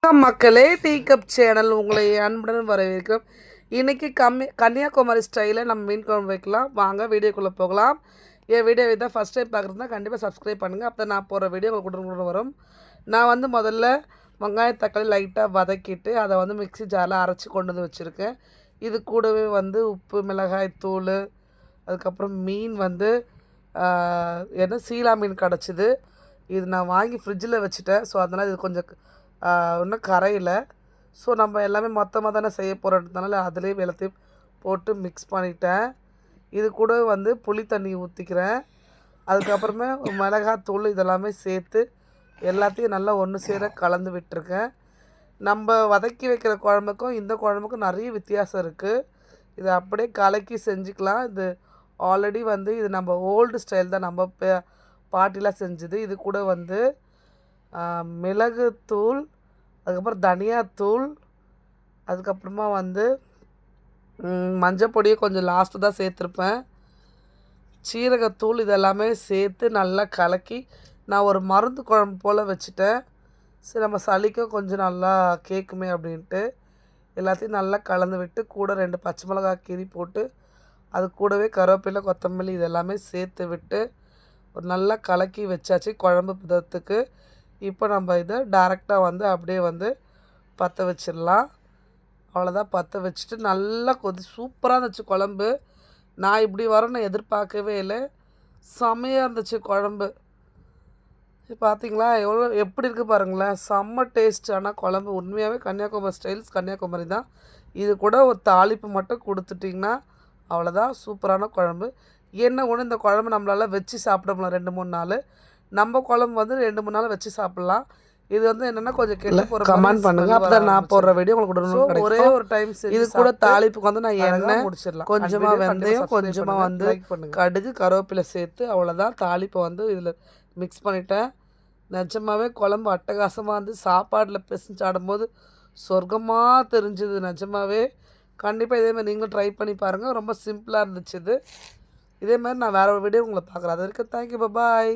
மக்களே, tea cup channel உங்களை அன்புடன் வரவேற்கிறோம். இன்றைக்கி கன்னியாகுமரி ஸ்டைலில் நம்ம மீன் குழம்பு வைக்கலாம். வாங்க வீடியோக்குள்ளே போகலாம். என் வீடியோ இதான் ஃபஸ்ட் டைம் பார்க்குறதுனா கண்டிப்பாக சப்ஸ்கிரைப் பண்ணுங்கள். அப்போ நான் போகிற வீடியோ உங்களுக்கு உடனுக்குடன் வரும். நான் முதல்ல வெங்காய தக்காளி லைட்டாக வதக்கிட்டு அதை மிக்ஸி ஜாரில் அரைச்சி கொண்டு வந்து வச்சுருக்கேன். இது கூடவே உப்பு, மிளகாய் தூள், அதுக்கப்புறம் மீன் சீலா மீன் கிடச்சிது. இது நான் வாங்கி ஃப்ரிட்ஜில் வச்சுட்டேன். ஸோ அதனால் இது கொஞ்சம் இன்னும் கரையில். ஸோ நம்ம எல்லாமே மொத்தமாக தானே செய்ய போகிறதுனால அதுலேயே எல்லாத்தையும் போட்டு மிக்ஸ் பண்ணிட்டேன். இது கூட புளி தண்ணி ஊற்றிக்கிறேன். அதுக்கப்புறமே மிளகாத்தூள் இதெல்லாமே சேர்த்து எல்லாத்தையும் நல்லா ஒன்று சேர கலந்து விட்டுருக்கேன். நம்ம வதக்கி வைக்கிற குழம்புக்கும் இந்த குழம்புக்கும் நிறைய வித்தியாசம் இருக்குது. இதை அப்படியே கலக்கி செஞ்சுக்கலாம். இது ஆல்ரெடி இது நம்ம ஓல்டு ஸ்டைல் தான், நம்ம பாட்டிலாம் செஞ்சுது. இது கூட மிளகுத்தூள், அதுக்கப்புறம் தனியாத்தூள், அதுக்கப்புறமா மஞ்சள் பொடியை கொஞ்சம் லாஸ்ட்டு தான் சேர்த்துருப்பேன். சீரகத்தூள் இதெல்லாமே சேர்த்து நல்லா கலக்கி நான் ஒரு மருந்து குழம்பு போல் வச்சுட்டேன். சரி, நம்ம சளிக்கும் கொஞ்சம் நல்லா கேட்குமே அப்படின்ட்டு எல்லாத்தையும் நல்லா கலந்து விட்டு கூட 2 பச்சை மிளகாய் கீரி போட்டு அது கூடவே கருவேப்பிலை, கொத்தமல்லி இதெல்லாமே சேர்த்து விட்டு ஒரு நல்லா கலக்கி வச்சாச்சு குழம்பு பதத்துக்கு. இப்போ நம்ம இதை டேரெக்டாக அப்படியே பற்ற வச்சிடலாம். அவ்வளோதான், பற்ற வச்சுட்டு நல்லா சூப்பராக இருந்துச்சு குழம்பு. நான் இப்படி வரேன்னு எதிர்பார்க்கவே இல்லை. செம்மையாக இருந்துச்சு குழம்பு. பார்த்தீங்களா எப்படி இருக்குது பாருங்களேன், செம்ம டேஸ்ட். ஆனால் குழம்பு உண்மையாகவே கன்னியாகுமரி ஸ்டைல்ஸ் கன்னியாகுமரி தான். இது கூட ஒரு தாளிப்பு மட்டும் கொடுத்துட்டிங்கன்னா அவ்வளோதான், சூப்பரான குழம்பு. என்ன ஒன்று, இந்த குழம்பு நம்மளால் வச்சு சாப்பிடலாம் 2-3 நாள். நம்ம குழம்பு 2-3 நாள் வச்சு சாப்பிட்லாம். இது என்னென்னா கொஞ்சம் கெட்டு போகிற கமெண்ட் பண்ணுங்கள். அப்போ தான் நான் போடுற வீடியோ உங்களுக்கு உடனே ஒரே ஒரு டைம் இது கூட தாளிப்புக்கு நான் எண்ணெய் முடிச்சிடலாம். கொஞ்சமாக வெந்தயம், கொஞ்சமாக கடுகு, கருவேப்பிலை சேர்த்து அவ்வளோதான் தாளிப்பை இதில் மிக்ஸ் பண்ணிட்டேன். நிஜமாகவே குழம்பு அட்டகாசமாக சாப்பாட்டில் பிசைஞ்சு ஆடும்போது சொர்க்கமாக தெரிஞ்சுது. நிஜமாகவே கண்டிப்பாக இதேமாதிரி நீங்களும் ட்ரை பண்ணி பாருங்கள். ரொம்ப சிம்பிளாக இருந்துச்சு இது. இதேமாதிரி நான் வேறு ஒரு வீடியோ உங்களை பார்க்குறேன். அது வரைக்கும் தேங்க்யூ, பாய்.